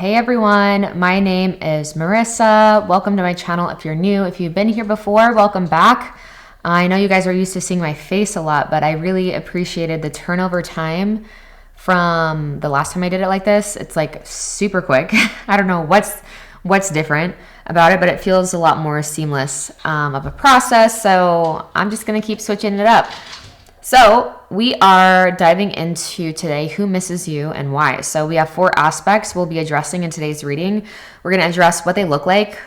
Hey everyone, my name is Marissa. Welcome to my channel if you're new. If you've been here before, welcome back. I know you guys are used to seeing my face a lot, but I really appreciated the turnover time from the last time I did it like this. It's like super quick. I don't know what's different about it, but it feels a lot more seamless of a process. So I'm just gonna keep switching it up. So we are diving into today who misses you and why. So we have 4 aspects we'll be addressing in today's reading. We're going to address what they look like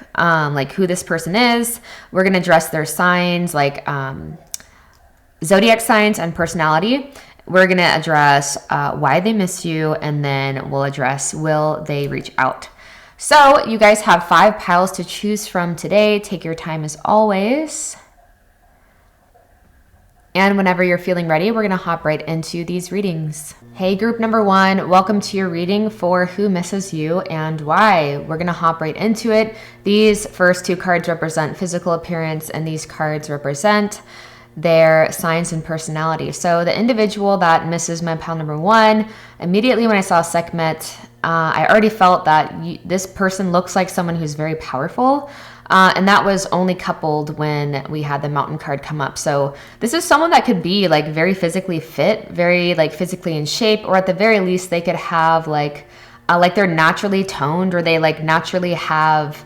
who this person is. We're going to address their signs, like zodiac signs and personality. We're going to address why they miss you, and then we'll address will they reach out. So you guys have 5 piles to choose from today. Take your time as always. And whenever you're feeling ready, we're going to hop right into these readings. Hey, group number 1, welcome to your reading for who misses you and why. We're going to hop right into it. These first 2 cards represent physical appearance, and these cards represent their signs and personality. So the individual that misses my pile number 1, immediately when I saw Sekhmet, I already felt that this person looks like someone who's very powerful. And that was only coupled when we had the mountain card come up. So this is someone that could be like very physically fit, very like physically in shape, or at the very least they could have like they're naturally toned, or they like naturally have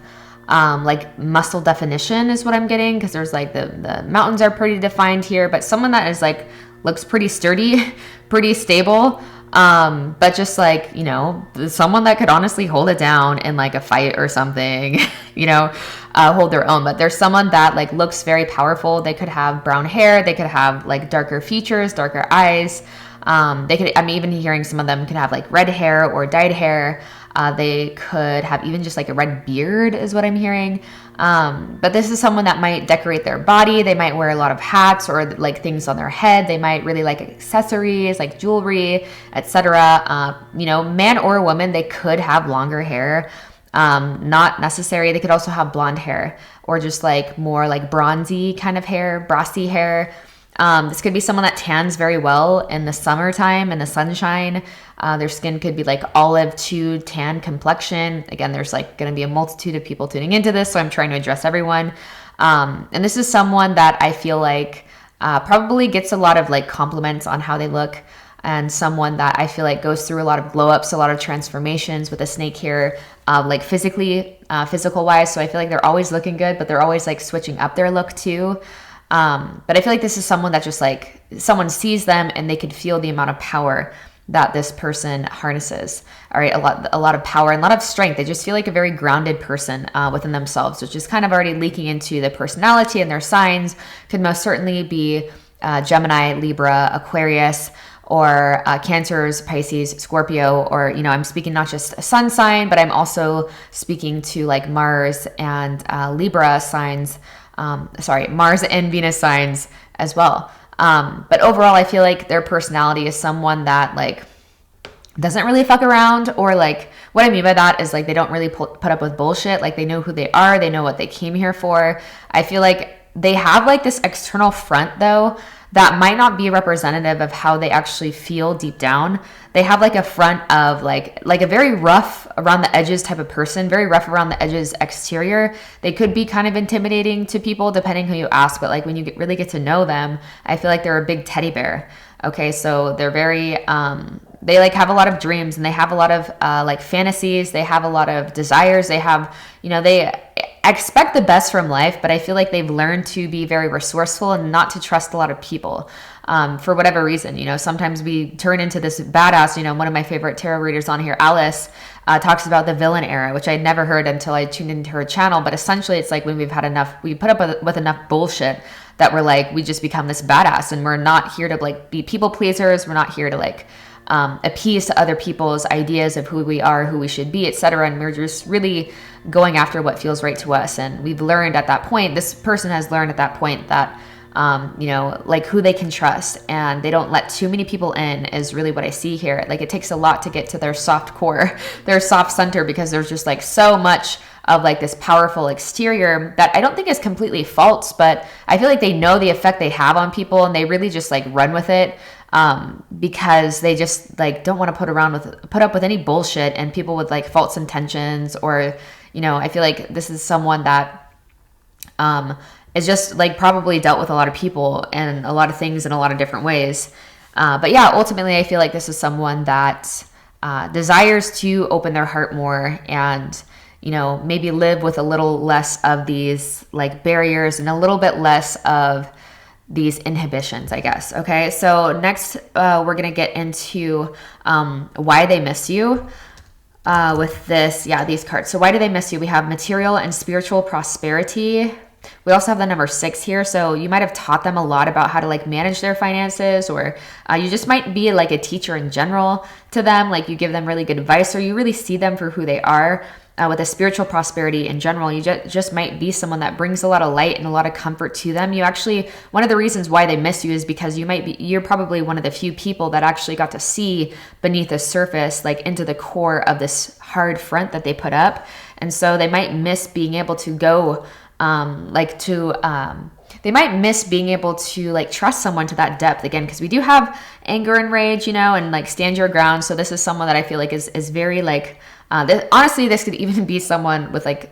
like muscle definition is what I'm getting, because there's like the mountains are pretty defined here, but someone that is like looks pretty sturdy, pretty stable. But just like, you know, someone that could honestly hold it down in like a fight or something, you know, hold their own. But there's someone that like looks very powerful. They could have brown hair. They could have like darker features, darker eyes. I'm even hearing some of them could have like red hair or dyed hair. They could have even just like a red beard is what I'm hearing. But this is someone that might decorate their body. They might wear a lot of hats or like things on their head. They might really like accessories like jewelry, etc. You know, man or woman, they could have longer hair. Not necessary. They could also have blonde hair or just like more like bronzy kind of hair, brassy hair. This could be someone that tans very well in the summertime and the sunshine. Their skin could be like olive to tan complexion. Again, there's like going to be a multitude of people tuning into this, so I'm trying to address everyone. And this is someone that I feel like probably gets a lot of like compliments on how they look, and someone that I feel like goes through a lot of glow ups, a lot of transformations with a snake here, like physical wise. So I feel like they're always looking good, but they're always like switching up their look too. But I feel like this is someone that just like someone sees them and they could feel the amount of power that this person harnesses. All right, a lot of power and a lot of strength. They just feel like a very grounded person within themselves, which is kind of already leaking into the personality, and their signs could most certainly be Gemini, Libra, Aquarius, or Cancers, Pisces, Scorpio, or, you know, I'm speaking not just a sun sign, but I'm also speaking to like Mars and Libra signs. Mars and Venus signs as well. But overall, I feel like their personality is someone that like doesn't really fuck around, or like what I mean by that is like they don't really put up with bullshit. Like they know who they are. They know what they came here for. I feel like they have like this external front though that might not be representative of how they actually feel deep down. They have like a front of like a very rough around the edges type of person, very rough around the edges exterior. They could be kind of intimidating to people depending who you ask, but like when you really get to know them, I feel like they're a big teddy bear. Okay, so they're very they like have a lot of dreams, and they have a lot of like fantasies. They have a lot of desires. They have, you know, they expect the best from life, but I feel like they've learned to be very resourceful and not to trust a lot of people for whatever reason. You know, sometimes we turn into this badass. You know, one of my favorite tarot readers on here, Alice, talks about the villain era, which I'd never heard until I tuned into her channel. But essentially, it's like when we've had enough, we put up with enough bullshit that we're like, we just become this badass, and we're not here to like be people pleasers. We're not here to like appease to other people's ideas of who we are, who we should be, etc. And we're just really going after what feels right to us. And we've learned at that point, this person has learned at that point that, you know, like who they can trust, and they don't let too many people in is really what I see here. Like it takes a lot to get to their soft core, their soft center, because there's just like so much of like this powerful exterior that I don't think is completely false, but I feel like they know the effect they have on people and they really just like run with it, because they just like don't want to put up with any bullshit and people with like false intentions. Or, you know, I feel like this is someone that is just like probably dealt with a lot of people and a lot of things in a lot of different ways. But yeah, ultimately I feel like this is someone that desires to open their heart more and, you know, maybe live with a little less of these like barriers and a little bit less of these inhibitions, I guess. Okay, so next we're gonna get into why they miss you with this, these cards. So why do they miss you? We have material and spiritual prosperity. We also have the number 6 here. So you might have taught them a lot about how to like manage their finances, or you just might be like a teacher in general to them. Like you give them really good advice, or you really see them for who they are. With a spiritual prosperity in general, you just might be someone that brings a lot of light and a lot of comfort to them. You actually, one of the reasons why they miss you is because you're probably one of the few people that actually got to see beneath the surface, like into the core of this hard front that they put up. And so they might miss being able to go, they might miss being able to like trust someone to that depth again, because we do have anger and rage, you know, and like stand your ground. So this is someone that I feel like is very like, honestly, this could even be someone with like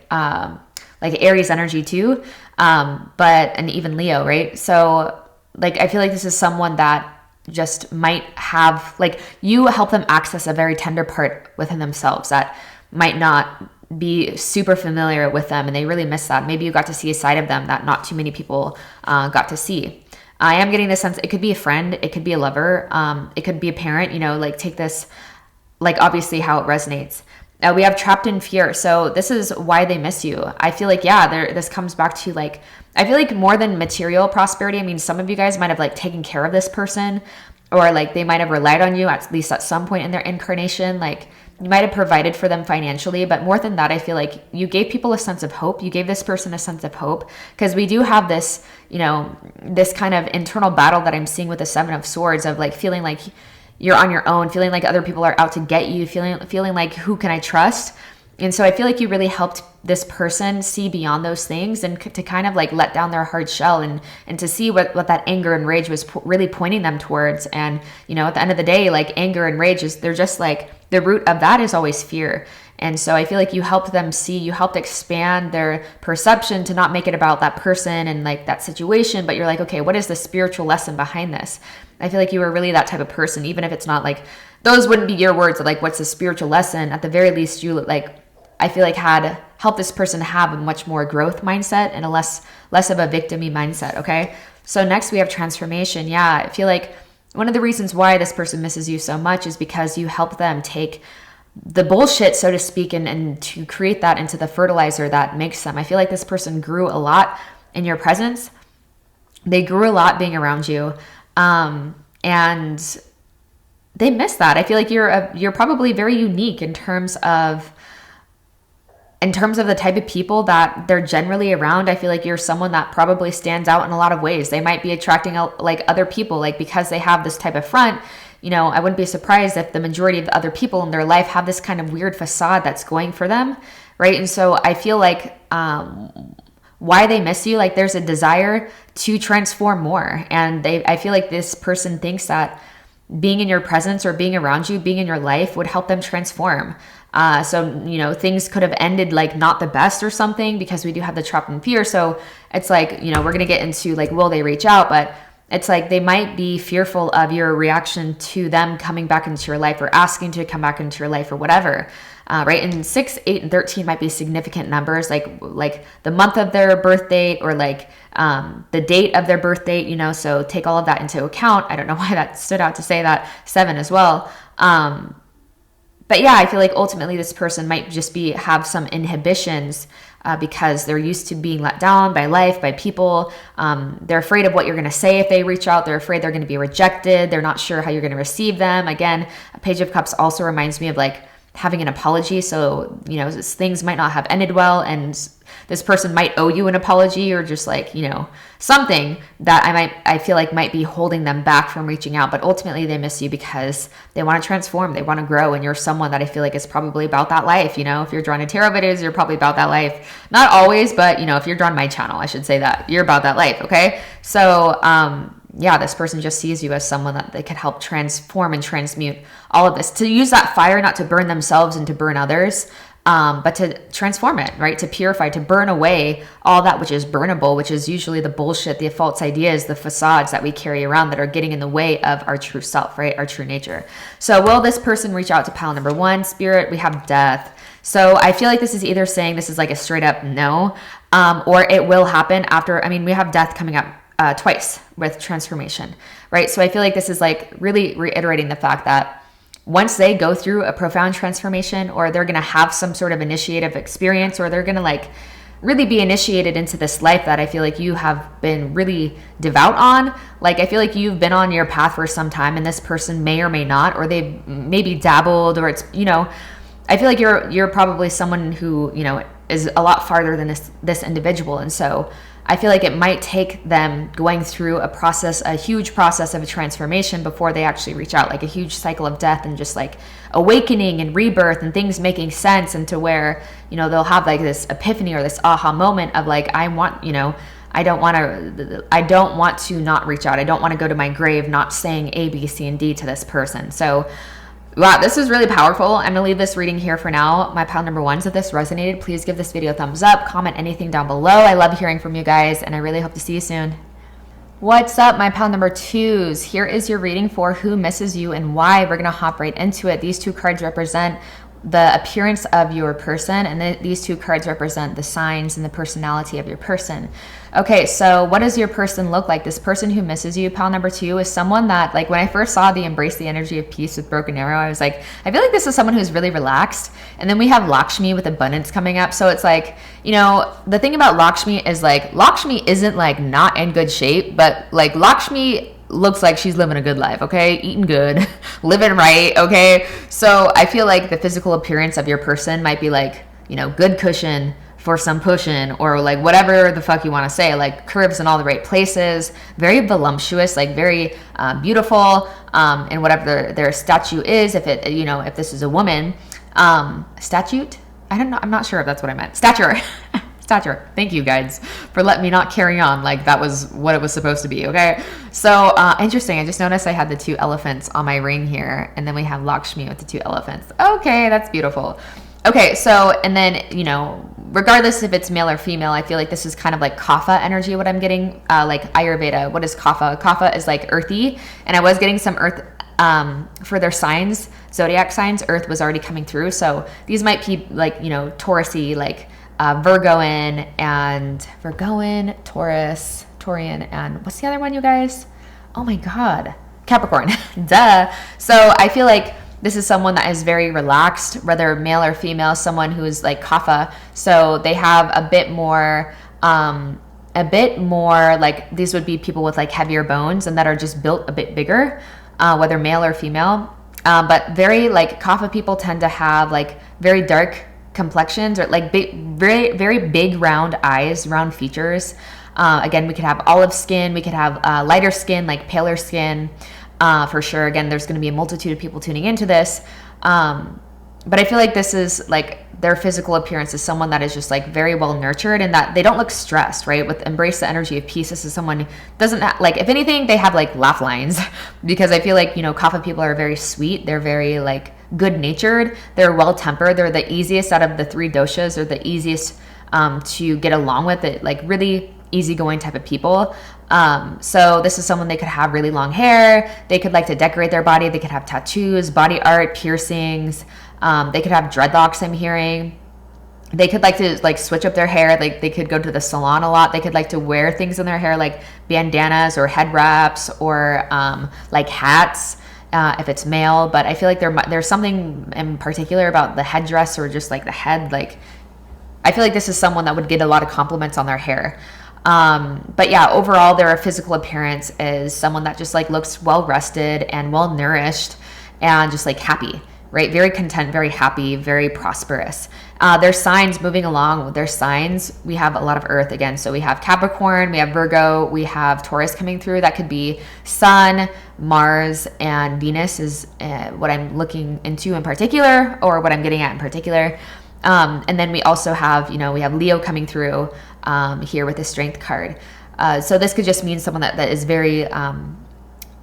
Aries energy too, and even Leo, right? So like I feel like this is someone that just might have like, you help them access a very tender part within themselves that might not be super familiar with them, and they really miss that. Maybe you got to see a side of them that not too many people got to see. I am getting this sense it could be a friend, it could be a lover, it could be a parent, you know, like take this like obviously how it resonates. We have trapped in fear. So this is why they miss you. I feel like, this comes back to like, I feel like more than material prosperity. I mean, some of you guys might have like taken care of this person, or like they might have relied on you at least at some point in their incarnation. Like you might have provided for them financially, but more than that, I feel like you gave people a sense of hope. You gave this person a sense of hope, because we do have this, you know, this kind of internal battle that I'm seeing with the 7 of Swords of like feeling like you're on your own, feeling like other people are out to get you, feeling like who can I trust? And so I feel like you really helped this person see beyond those things and to kind of like let down their hard shell and to see what that anger and rage was really pointing them towards. And, you know, at the end of the day, like anger and rage they're just like, the root of that is always fear. And so I feel like you helped them see, you helped expand their perception to not make it about that person and like that situation, but you're like, okay, what is the spiritual lesson behind this? I feel like you were really that type of person, even if it's not like, those wouldn't be your words of like, what's the spiritual lesson? At the very least, you like, I feel like had helped this person have a much more growth mindset and a less of a victim-y mindset. Okay. So next we have transformation. Yeah. I feel like one of the reasons why this person misses you so much is because you help them take the bullshit, so to speak, and to create that into the fertilizer that makes them. I feel like this person grew a lot in your presence. They grew a lot being around you. And they miss that. I feel like you're probably very unique in terms of the type of people that they're generally around. I feel like you're someone that probably stands out in a lot of ways. They might be attracting like other people, like because they have this type of front. You know, I wouldn't be surprised if the majority of the other people in their life have this kind of weird facade that's going for them, right? And so I feel like why they miss you, like there's a desire to transform more. And I feel like this person thinks that being in your presence or being around you, being in your life would help them transform. So, you know, things could have ended like not the best or something, because we do have the trapped in fear. So it's like, you know, we're going to get into like, will they reach out? But it's like they might be fearful of your reaction to them coming back into your life or asking to come back into your life or whatever. Right. And 6, 8, and 13 might be significant numbers, like the month of their birth date or like the date of their birth date, you know, so take all of that into account. I don't know why that stood out to say that. 7 as well. But yeah, I feel like ultimately this person might just have some inhibitions because they're used to being let down by life, by people. They're afraid of what you're going to say if they reach out. They're afraid they're going to be rejected. They're not sure how you're going to receive them. Again, a Page of Cups also reminds me of like having an apology. So, you know, things might not have ended well, and this person might owe you an apology, or just like, you know, something that I feel like might be holding them back from reaching out. But ultimately they miss you because they want to transform, they want to grow. And you're someone that I feel like is probably about that life. You know, if you're drawn to tarot videos, you're probably about that life. Not always, but you know, if you're drawn to my channel, I should say that you're about that life. Okay. So, yeah, this person just sees you as someone that they could help transform and transmute all of this, to use that fire, not to burn themselves and to burn others, but to transform it, right? To purify, to burn away all that which is burnable, which is usually the bullshit, the false ideas, the facades that we carry around that are getting in the way of our true self, right? Our true nature. So will this person reach out to pile number 1? Spirit, we have death. So I feel like this is either saying this is like a straight up no, or it will happen after, I mean, we have death coming up twice with transformation, right? So I feel like this is like really reiterating the fact that once they go through a profound transformation, or they're going to have some sort of initiative experience, or they're going to like really be initiated into this life that I feel like you have been really devout on. Like, I feel like you've been on your path for some time, and this person may or may not, or they've maybe dabbled, or it's, you know, I feel like you're probably someone who, you know, is a lot farther than this individual. And so I feel like it might take them going through a process, a huge process of a transformation before they actually reach out, like a huge cycle of death and just like awakening and rebirth and things making sense, and to where, you know, they'll have like this epiphany or this aha moment of like, I want, you know, I don't want to not reach out. I don't want to go to my grave not saying A, B, C, and D to this person. So wow, this is really powerful. I'm gonna leave this reading here for now. My pile number 1s, if this resonated, please give this video a thumbs up, comment anything down below. I love hearing from you guys, and I really hope to see you soon. What's up, my pile number 2s? Here is your reading for who misses you and why. We're gonna hop right into it. These 2 cards represent the appearance of your person, and these 2 cards represent the signs and the personality of your person. Okay, so what does your person look like? This person who misses you, pile number 2, is someone that, like, when I first saw the Embrace the Energy of Peace with Broken Arrow, I was like, I feel like this is someone who's really relaxed. And then we have Lakshmi with abundance coming up. So it's like, you know, the thing about Lakshmi is like, Lakshmi isn't like not in good shape, but like Lakshmi looks like she's living a good life, okay? Eating good, living right, okay? So I feel like the physical appearance of your person might be like, you know, good cushion for some pushing, or like whatever the fuck you want to say, like curves in all the right places, very voluptuous, like very beautiful, and whatever their statue is, if it, you know, if this is a woman, statute, I don't know, I'm not sure if that's what I meant, stature. Stature. Thank you guys for letting me not carry on like that was what it was supposed to be. Okay, so interesting. I just noticed I had the 2 elephants on my ring here, and then we have Lakshmi with the 2 elephants. Okay, that's beautiful. Okay, so, and then, you know, regardless if it's male or female, I feel like this is kind of like Kapha energy, what I'm getting, like Ayurveda. What is Kapha? Kapha is like earthy, and I was getting some earth for their signs, zodiac signs. Earth was already coming through, so these might be like, you know, Taurusy, like Virgoan, Taurus, Taurian, and what's the other one, you guys? Oh my God, Capricorn. Duh. So I feel like this is someone that is very relaxed, whether male or female, someone who is like Kapha. So they have a bit more like, these would be people with like heavier bones and that are just built a bit bigger, whether male or female. But very like Kapha people tend to have like very dark complexions, or like big, very, very big round eyes, round features. Again, we could have olive skin, we could have lighter skin, like paler skin, for sure. Again, there's going to be a multitude of people tuning into this. But I feel like this is like their physical appearance is someone that is just like very well nurtured, and that they don't look stressed, right? With Embrace the Energy of Peace, this is someone who doesn't like, if anything, they have like laugh lines because I feel like, you know, Kapha people are very sweet. They're very like good natured. They're well tempered. They're the easiest out of the 3 doshas. They're the easiest to get along with, it, like really easygoing type of people. So this is someone, they could have really long hair. They could like to decorate their body. They could have tattoos, body art, piercings. They could have dreadlocks, I'm hearing. They could like to like switch up their hair. Like they could go to the salon a lot. They could like to wear things in their hair, like bandanas or head wraps, or like hats, if it's male. But I feel like there's something in particular about the headdress, or just like the head. Like I feel like this is someone that would get a lot of compliments on their hair. But yeah, overall, their physical appearance is someone that just like looks well rested and well nourished and just like happy, right? Very content, very happy, very prosperous. Their signs, moving along with their signs, we have a lot of earth again. So we have Capricorn, we have Virgo, we have Taurus coming through. That could be Sun, Mars, and Venus is what I'm looking into in particular, or what I'm getting at in particular. And then we also have, we have Leo coming through here with the Strength card. So this could just mean someone that is very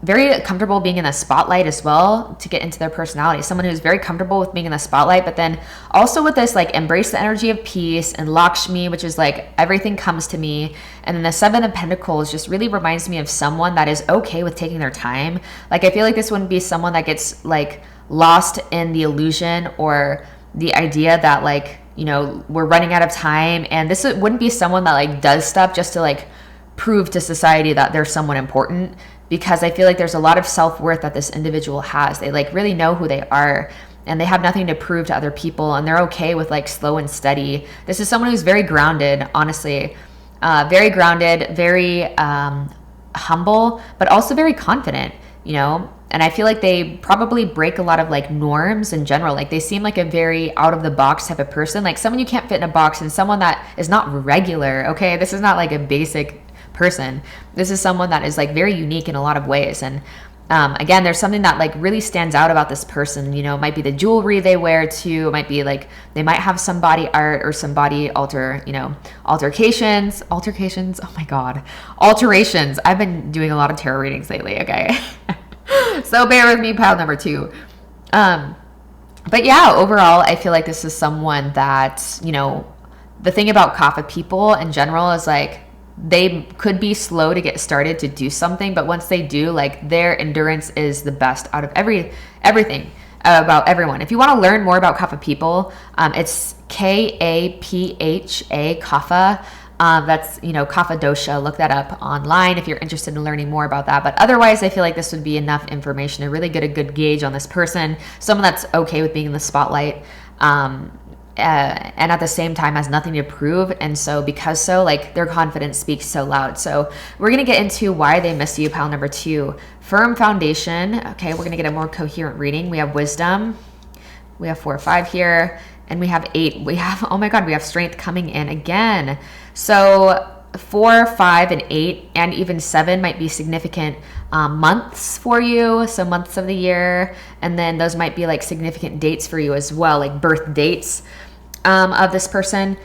very comfortable being in the spotlight as well, to get into their personality. Someone who's very comfortable with being in the spotlight, but then also with this, like, embrace the energy of peace and Lakshmi, which is like everything comes to me. And then the Seven of Pentacles just really reminds me of someone that is okay with taking their time. Like, I feel like this wouldn't be someone that gets like lost in the illusion or the idea that like, we're running out of time. And this wouldn't be someone that like does stuff just to like prove to society that they're someone important, because I feel like there's a lot of self-worth that this individual has. They like really know who they are, and they have nothing to prove to other people, and they're okay with like slow and steady. This is someone who's very grounded, honestly, very grounded, very humble, but also very confident, and I feel like they probably break a lot of like norms in general. Like, they seem like a very out of the box type of person, like someone you can't fit in a box, and someone that is not regular. Okay, this is not like a basic person. This is someone that is like very unique in a lot of ways. And again, there's something that like really stands out about this person. It might be the jewelry they wear too. It might be like they might have some body art or some body alterations. Oh my God, alterations. I've been doing a lot of tarot readings lately. Okay. So bear with me, pile number 2. But yeah, overall, I feel like this is someone that, the thing about Kapha people in general is like, they could be slow to get started to do something, but once they do, like, their endurance is the best out of everything about everyone. If you want to learn more about Kapha people, it's Kapha, Kapha. That's, Kapha dosha. Look that up online if you're interested in learning more about that. But otherwise, I feel like this would be enough information to really get a good gauge on this person. Someone that's okay with being in the spotlight, and at the same time has nothing to prove. And so like, their confidence speaks so loud. So we're going to get into why they miss you, pile number 2. Firm foundation. Okay, we're going to get a more coherent reading. We have wisdom. We have 4 or 5 here. And we have 8. We have, oh my God, we have strength coming in again. So 4, 5, and 8, and even 7 might be significant months for you. So months of the year. And then those might be like significant dates for you as well, like birth dates of this person,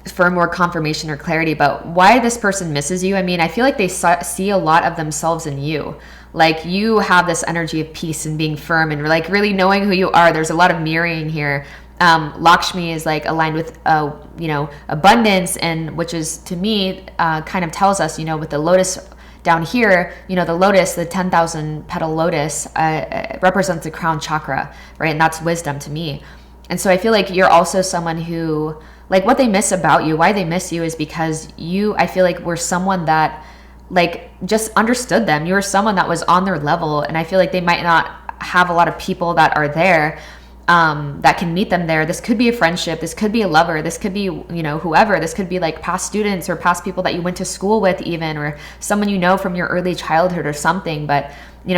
for more confirmation or clarity about why this person misses you. I mean, I feel like they see a lot of themselves in you. Like, you have this energy of peace and being firm and like really knowing who you are. There's a lot of mirroring here. Lakshmi is like aligned with, abundance, and which is, to me, kind of tells us, with the lotus down here, the lotus, the 10,000 petal lotus, represents the crown chakra, right? And that's wisdom to me. And so I feel like you're also someone who, like, what they miss about you, why they miss you is because I feel like were someone that like just understood them. You were someone that was on their level. And I feel like they might not have a lot of people that are there, that can meet them there. This could be a friendship. This could be a lover. This could be, whoever. This could be like past students or past people that you went to school with even, or someone from your early childhood or something. But,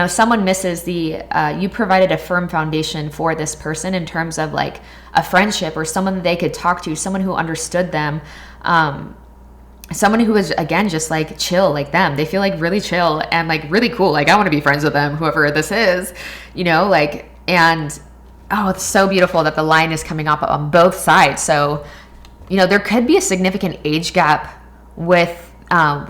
someone misses you provided a firm foundation for this person in terms of like a friendship or someone that they could talk to, someone who understood them, someone who was, again, just like chill like them. They feel like really chill and like really cool. Like, I want to be friends with them, whoever this is, and oh, it's so beautiful that the line is coming up on both sides. So, there could be a significant age gap with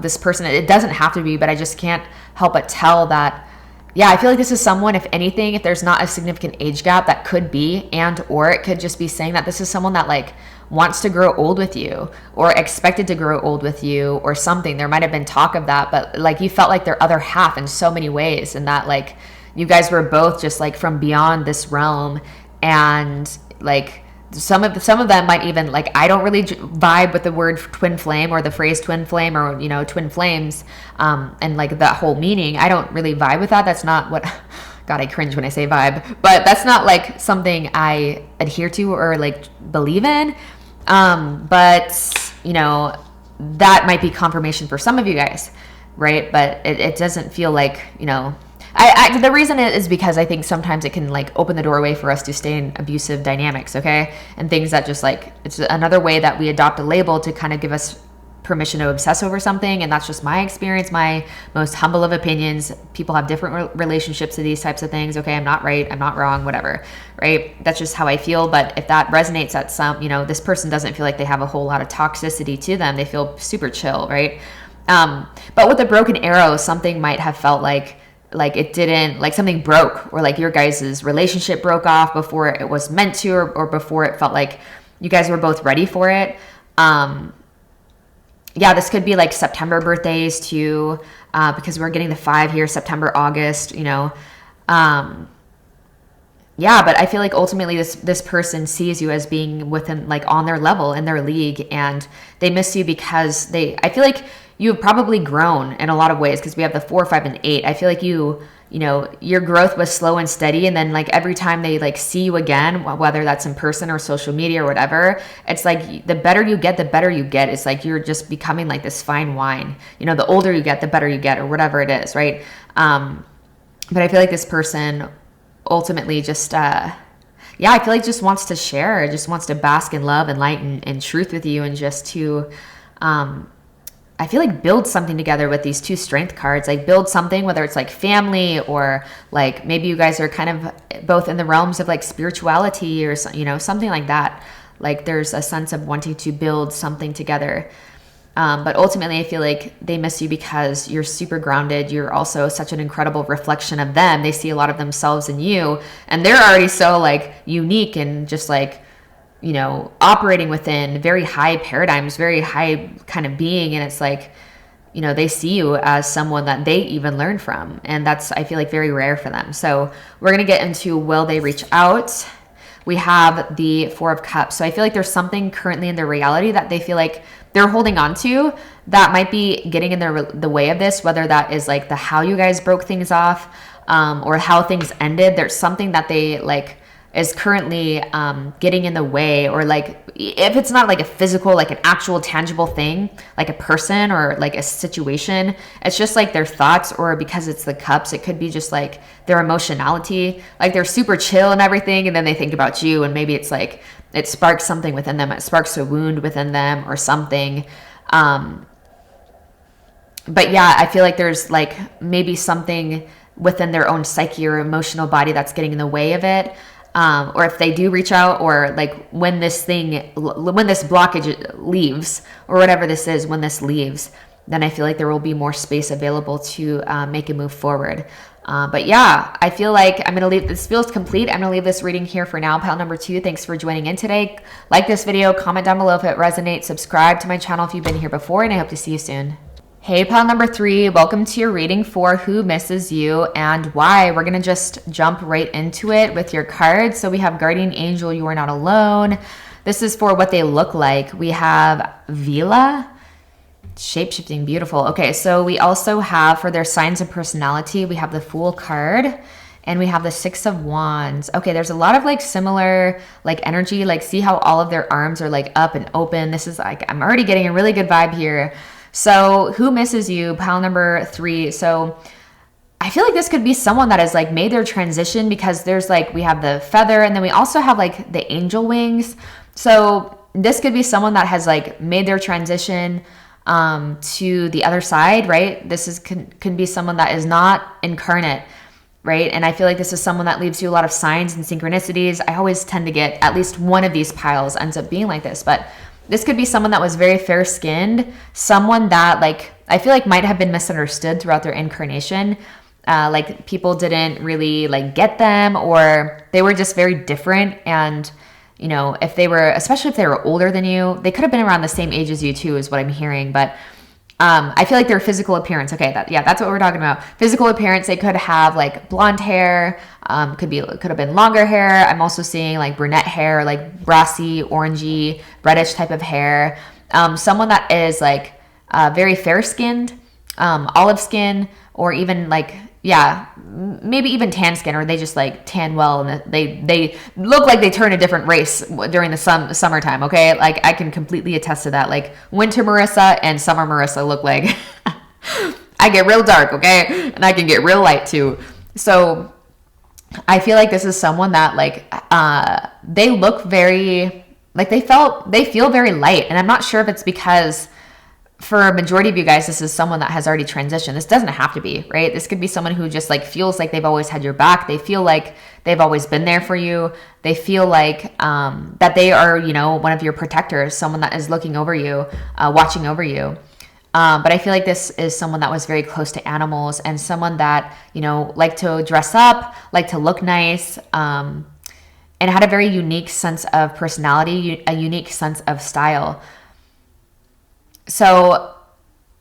this person. It doesn't have to be, but I just can't help but tell that, yeah, I feel like this is someone, if anything, if there's not a significant age gap, that could be, or it could just be saying that this is someone that like wants to grow old with you or expected to grow old with you or something. There might have been talk of that, but like you felt like their other half in so many ways, and that like you guys were both just like from beyond this realm. And like some of them might even, like, I don't really vibe with the word twin flame or the phrase twin flame or twin flames, and like that whole meaning. I don't really vibe with that. That's not what God, I cringe when I say vibe, but that's not like something I adhere to or like believe in. But that might be confirmation for some of you guys, right? But it doesn't feel like The reason is because I think sometimes it can like open the doorway for us to stay in abusive dynamics, okay? And things that just like, it's another way that we adopt a label to kind of give us permission to obsess over something. And that's just my experience, my most humble of opinions. People have different relationships to these types of things. Okay, I'm not right, I'm not wrong, whatever, right? That's just how I feel. But if that resonates at some, this person doesn't feel like they have a whole lot of toxicity to them, they feel super chill, right? But with a broken arrow, something might have felt like it didn't, like something broke, or like your guys' relationship broke off before it was meant to, or before it felt like you guys were both ready for it. Yeah, this could be like September birthdays too, because we're getting the 5 here, September, August, Yeah, but I feel like ultimately this person sees you as being within, like on their level, in their league, and they miss you because I feel like you've probably grown in a lot of ways, because we have the 4, 5, and 8. I feel like your growth was slow and steady, and then like every time they like see you again, whether that's in person or social media or whatever, it's like the better you get, it's like you're just becoming like this fine wine. The older you get, the better you get, or whatever it is, right? But I feel like this person ultimately just I feel like just wants to share, just wants to bask in love and light and truth with you, and just to I feel like build something together with these 2 strength cards, like build something, whether it's like family, or like maybe you guys are kind of both in the realms of like spirituality, or something like that. Like there's a sense of wanting to build something together. But ultimately I feel like they miss you because you're super grounded. You're also such an incredible reflection of them. They see a lot of themselves in you, and they're already so like unique and just like, operating within very high paradigms, very high kind of being. And it's like, they see you as someone that they even learn from. And that's, I feel like, very rare for them. So we're going to get into, will they reach out? We have the 4 of Cups. So I feel like there's something currently in their reality that they feel like they're holding on to that might be getting in the way of this, whether that is like how you guys broke things off, or how things ended. There's something that they like is currently getting in the way, or like if it's not like a physical, like an actual tangible thing, like a person or like a situation, it's just like their thoughts, or because it's the Cups, it could be just like their emotionality, like they're super chill and everything, and then they think about you, and maybe it's like it sparks something within them, it sparks a wound within them or something. But yeah, I feel like there's like maybe something within their own psyche or emotional body that's getting in the way of it. Or if they do reach out, or like when this blockage leaves, or whatever this is, when this leaves, then I feel like there will be more space available to make a move forward. But yeah, I feel like I'm going to leave, this feels complete. I'm going to leave this reading here for now. Pile number 2, thanks for joining in today. Like this video, comment down below if it resonates, subscribe to my channel if you've been here before, and I hope to see you soon. Hey, pile number 3, welcome to your reading for who misses you and why. We're going to just jump right into it with your cards. So we have Guardian Angel, you are not alone. This is for what they look like. We have Vila, shape-shifting, beautiful. Okay, so we also have for their signs of personality, we have the Fool card, and we have the 6 of Wands. Okay, there's a lot of like similar like energy, like see how all of their arms are like up and open. This is like, I'm already getting a really good vibe here. So who misses you, pile number 3. So I feel like this could be someone that has like made their transition, because there's like, we have the feather, and then we also have like the angel wings. So this could be someone that has like made their transition to the other side, right? This is can be someone that is not incarnate, right? And I feel like this is someone that leaves you a lot of signs and synchronicities. I always tend to get at least one of these piles ends up being like this, but this could be someone that was very fair-skinned, someone that like I feel like might have been misunderstood throughout their incarnation. Like people didn't really like get them, or they were just very different. And if they were, especially if they were older than you, they could have been around the same age as you too, is what I'm hearing. But I feel like their physical appearance, okay, that's what we're talking about. Physical appearance, they could have like blonde hair, could have been longer hair. I'm also seeing like brunette hair, like brassy, orangey, reddish type of hair. Someone that is like very fair-skinned, olive skin, or even like, yeah, maybe even tan skin, or they just like tan well, and they look like they turn a different race during the summertime. Okay, like I can completely attest to that. Like winter Marissa and summer Marissa look like I get real dark, okay, and I can get real light too. So I feel like this is someone that like they look very like they feel very light, and I'm not sure if it's because for a majority of you guys, this is someone that has already transitioned. This doesn't have to be, right? This could be someone who just like feels like they've always had your back. They feel like they've always been there for you. They feel like that they are, you know, one of your protectors, someone that is looking over you, watching over you. But I feel like this is someone that was very close to animals, and someone that, you know, liked to dress up, liked to look nice, and had a very unique sense of personality, a unique sense of style. So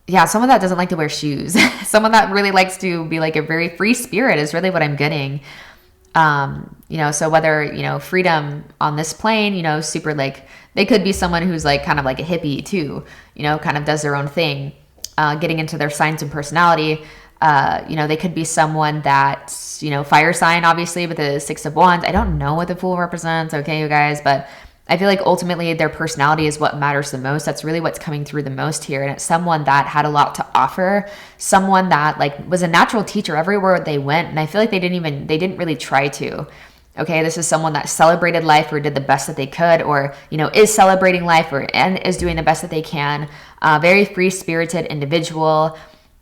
yeah, someone that doesn't like to wear shoes, someone that really likes to be like a very free spirit is really what I'm getting. You know, so whether, you know, freedom on this plane, you know, super like, they could be someone who's like kind of like a hippie too, you know, kind of does their own thing, getting into their signs and personality. You know, they could be someone that's, you know, fire sign, obviously, with the 6 of Wands. I don't know what the Fool represents, okay, you guys, but I feel like ultimately their personality is what matters the most. That's really what's coming through the most here. And it's someone that had a lot to offer, someone that like was a natural teacher everywhere they went. And I feel like they didn't really try to. Okay, this is someone that celebrated life or did the best that they could, or, you know, is celebrating life and is doing the best that they can. Very free-spirited individual.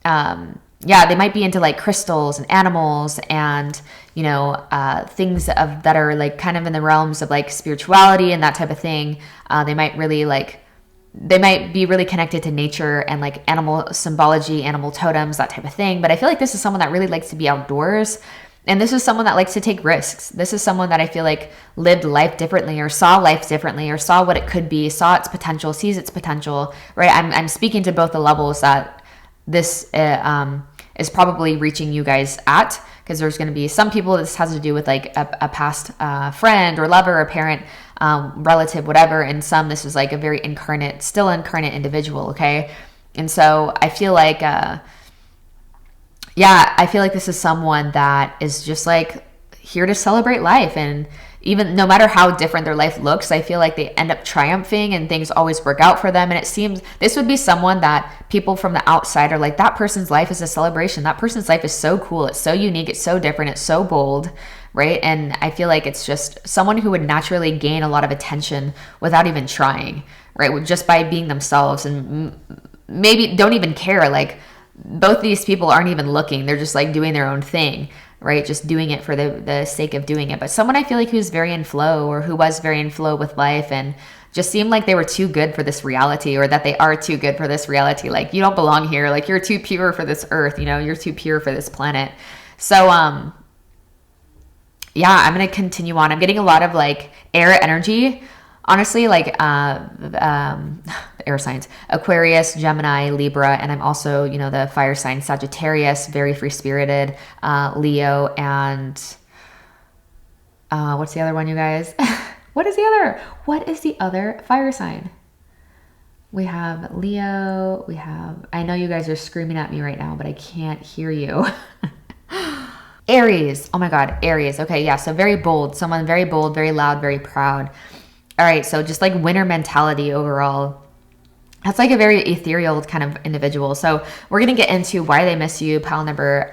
Yeah, they might be into like crystals and animals and, you know, things that are like kind of in the realms of like spirituality and that type of thing. They might be really connected to nature and like animal symbology, animal totems, that type of thing. But I feel like this is someone that really likes to be outdoors. And this is someone that likes to take risks. This is someone that I feel like lived life differently, or saw life differently, or saw what it could be, saw its potential, sees its potential, right? I'm speaking to both the levels that this is probably reaching you guys at, because there's going to be some people this has to do with like a past friend or lover or parent, relative, whatever. And some, this is like a very still incarnate individual, okay? And so I feel like, I feel like this is someone that is just like here to celebrate life. And even no matter how different their life looks, I feel like they end up triumphing and things always work out for them. And it seems this would be someone that people from the outside are like, that person's life is a celebration. That person's life is so cool. It's so unique. It's so different. It's so bold, right? And I feel like it's just someone who would naturally gain a lot of attention without even trying, right? Just by being themselves, and maybe don't even care. Like both these people aren't even looking. They're just like doing their own thing, right? Just doing it for the sake of doing it. But someone I feel like who's very in flow, or who was very in flow with life, and just seemed like they were too good for this reality, or that they are too good for this reality. Like, you don't belong here. Like, you're too pure for this earth, you know, you're too pure for this planet. So, yeah, I'm going to continue on. I'm getting a lot of like air energy, honestly, like air signs, Aquarius, Gemini, Libra, and I'm also, you know, the fire sign Sagittarius, very free-spirited, Leo, and what's the other one, you guys? What is the other fire sign? We have Leo, I know you guys are screaming at me right now, but I can't hear you. Aries. Oh my God, Aries. Okay, yeah, so very bold, someone very bold, very loud, very proud. All right, so just like winner mentality overall. That's like a very ethereal kind of individual. So we're going to get into why they miss you, pile number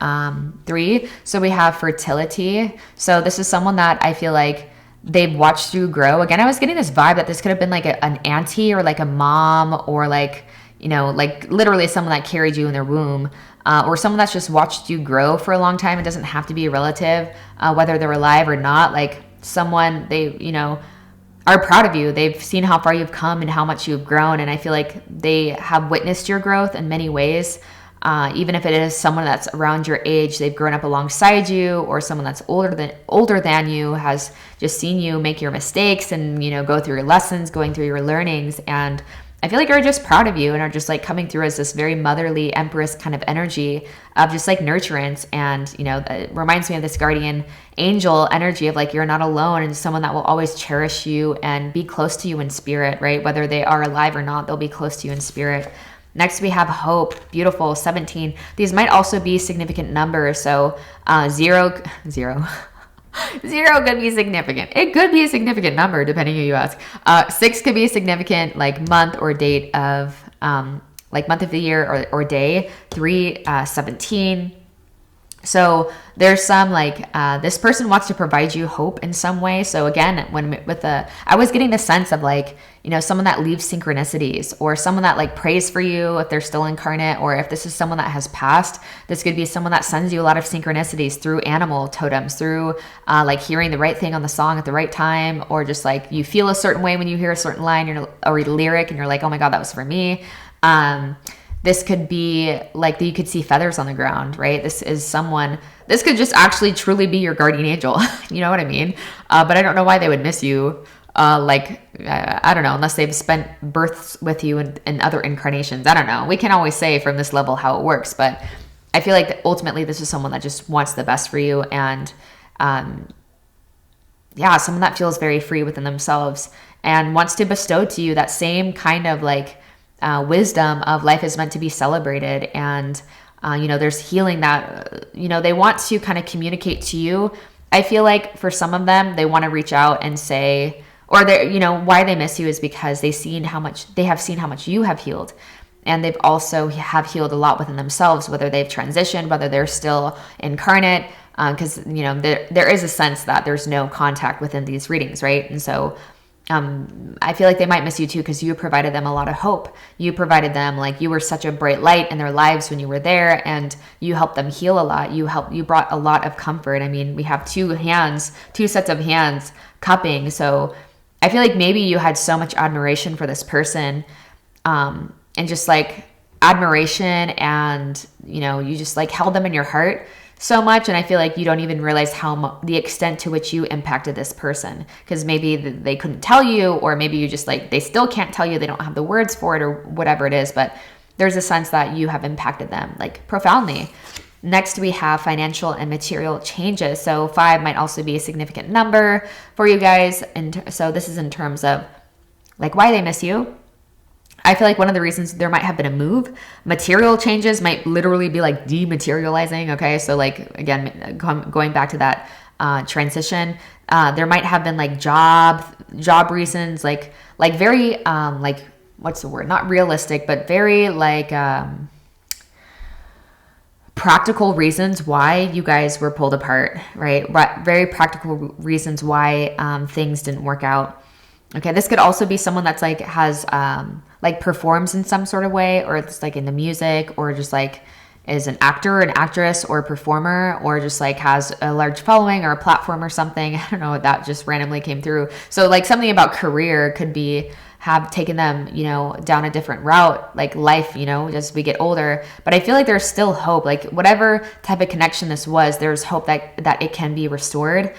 3. So we have fertility. So this is someone that I feel like they've watched you grow. Again, I was getting this vibe that this could have been like an auntie, or like a mom, or like, you know, like literally someone that carried you in their womb, or someone that's just watched you grow for a long time. It doesn't have to be a relative, whether they're alive or not. Like someone they, you know, are proud of you. They've seen how far you've come and how much you've grown. And I feel like they have witnessed your growth in many ways. Even if it is someone that's around your age, they've grown up alongside you, or someone that's older than you has just seen you make your mistakes and, you know, go through your lessons, going through your learnings. And I feel like are just proud of you and are just like coming through as this very motherly empress kind of energy of just like nurturance. And, you know, it reminds me of this guardian angel energy of like, you're not alone, and someone that will always cherish you and be close to you in spirit, right? Whether they are alive or not, they'll be close to you in spirit. Next, we have hope. Beautiful. 17. These might also be significant numbers. So 0. Zero could be significant. It could be a significant number, depending who you ask. 6 could be a significant like month or date of like month of the year or day. 3, 17. So there's some like this person wants to provide you hope in some way. So again, I was getting the sense of like, you know, someone that leaves synchronicities, or someone that like prays for you if they're still incarnate, or if this is someone that has passed, this could be someone that sends you a lot of synchronicities through animal totems, through like hearing the right thing on the song at the right time, or just like you feel a certain way when you hear a certain line or lyric and you're like, oh my God, that was for me. This could be like you could see feathers on the ground, right? This could just actually truly be your guardian angel. You know what I mean? But I don't know why they would miss you. I don't know, unless they've spent births with you in other incarnations. I don't know. We can't always say from this level how it works, but I feel like ultimately this is someone that just wants the best for you. And someone that feels very free within themselves and wants to bestow to you that same kind of like wisdom of life is meant to be celebrated. And, there's healing that, they want to kind of communicate to you. I feel like for some of them, they want to reach out and say, or they, why they miss you is because they have seen how much you have healed. And they've also have healed a lot within themselves, whether they've transitioned, whether they're still incarnate, because, there is a sense that there's no contact within these readings, right? And so I feel like they might miss you too, because you provided them a lot of hope. You provided them, like, you were such a bright light in their lives when you were there, and you helped them heal a lot. You brought a lot of comfort. I mean, we have two sets of hands cupping. So I feel like maybe you had so much admiration for this person, and just like admiration, and, you just like held them in your heart so much. And I feel like you don't even realize the extent to which you impacted this person, because maybe they couldn't tell you, or maybe you just like, they still can't tell you, they don't have the words for it, or whatever it is, but there's a sense that you have impacted them like profoundly. Next, we have financial and material changes. So 5 might also be a significant number for you guys. And so this is in terms of like why they miss you. I feel like one of the reasons there might have been a move. Material changes might literally be like dematerializing. Okay. So like, again, going back to that transition, there might have been like job reasons, like very, like, what's the word? Not realistic, but very like, practical reasons why you guys were pulled apart, right? Very practical reasons why things didn't work out. Okay, this could also be someone that's like has like performs in some sort of way, or it's like in the music, or just like is an actor, an actress, or a performer, or just like has a large following or a platform or something. I don't know, that just randomly came through. So like something about career could be have taken them, down a different route, like life, as we get older. But I feel like there's still hope. Like whatever type of connection this was, there's hope that it can be restored.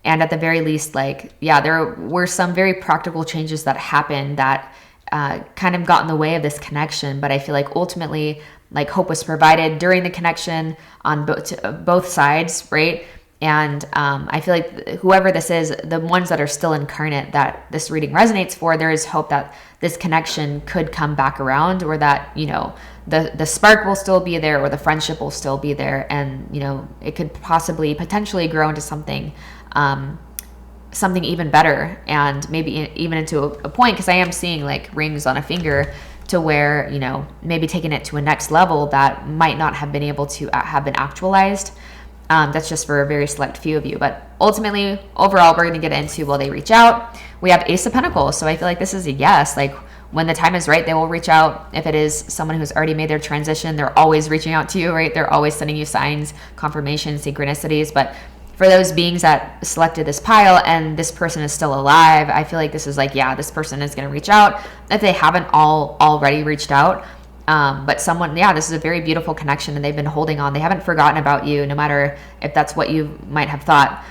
And at the very least, like, there were some very practical changes that happened that kind of got in the way of this connection. But I feel like ultimately, like, hope was provided during the connection on both sides, right? And I feel like whoever this is, the ones that are still incarnate that this reading resonates for, there is hope that this connection could come back around, or that, the spark will still be there, or the friendship will still be there. And, it could potentially grow into something even better, and maybe even into a point, because I am seeing like rings on a finger, to where, maybe taking it to a next level that might not have been able to have been actualized. That's just for a very select few of you. But ultimately, overall, we're going to get into, will they reach out? We have Ace of Pentacles. So I feel like this is a yes. Like when the time is right, they will reach out. If it is someone who's already made their transition, they're always reaching out to you, right? They're always sending you signs, confirmation, synchronicities. But for those beings that selected this pile and this person is still alive, I feel like this is like, this person is going to reach out if they haven't already reached out. But someone, this is a very beautiful connection, and they've been holding on. They haven't forgotten about you, no matter if that's what you might have thought,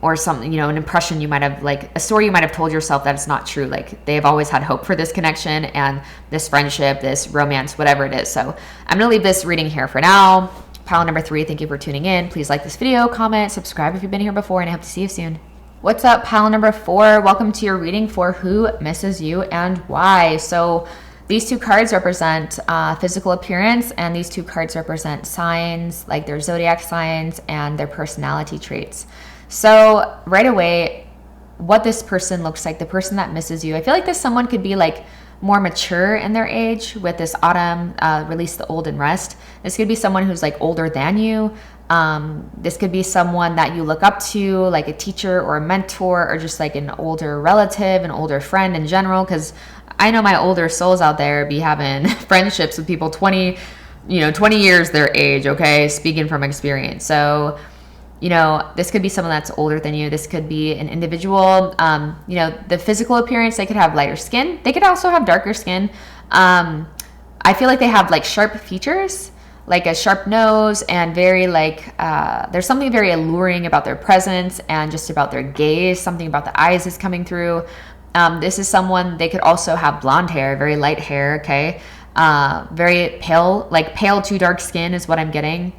or something, an impression you might have, like a story you might have told yourself that it's not true. Like they've always had hope for this connection and this friendship, this romance, whatever it is. So I'm going to leave this reading here for now. Pile number 3, thank you for tuning in. Please like this video, comment, subscribe if you've been here before, and I hope to see you soon. What's up, pile number 4? Welcome to your reading for who misses you and why. So these 2 cards represent physical appearance, and these 2 cards represent signs, like their zodiac signs and their personality traits. So right away, what this person looks like, the person that misses you, I feel like this someone could be like more mature in their age. With this autumn, release the old and rest. This could be someone who's like older than you. This could be someone that you look up to, like a teacher or a mentor, or just like an older relative, an older friend in general. Because I know my older souls out there be having friendships with people 20 years their age, okay? Speaking from experience. So, this could be someone that's older than you. This could be an individual, the physical appearance, they could have lighter skin. They could also have darker skin. I feel like they have like sharp features, like a sharp nose, and very like, there's something very alluring about their presence and just about their gaze. Something about the eyes is coming through. This is someone, they could also have blonde hair, very light hair, okay? Very pale, like pale to dark skin is what I'm getting.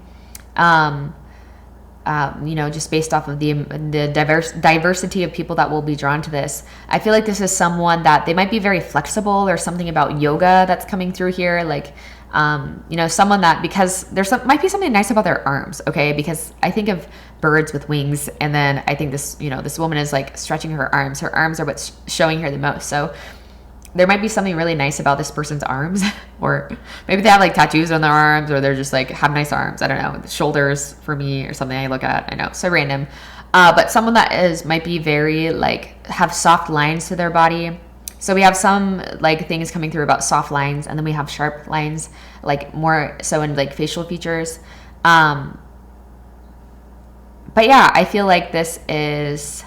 Just based off of the diversity of people that will be drawn to this. I feel like this is someone that they might be very flexible, or something about yoga that's coming through here. Like, someone that, because might be something nice about their arms, okay? Because I think of birds with wings, and then I think this woman is like stretching her arms. Her arms are what's showing her the most. So there might be something really nice about this person's arms, or maybe they have like tattoos on their arms, or they're just like have nice arms. I don't know, shoulders for me or something I look at. I know, so random. But someone that might be very like, have soft lines to their body. So we have some like things coming through about soft lines, and then we have sharp lines, like more so in like facial features. But yeah, I feel like this is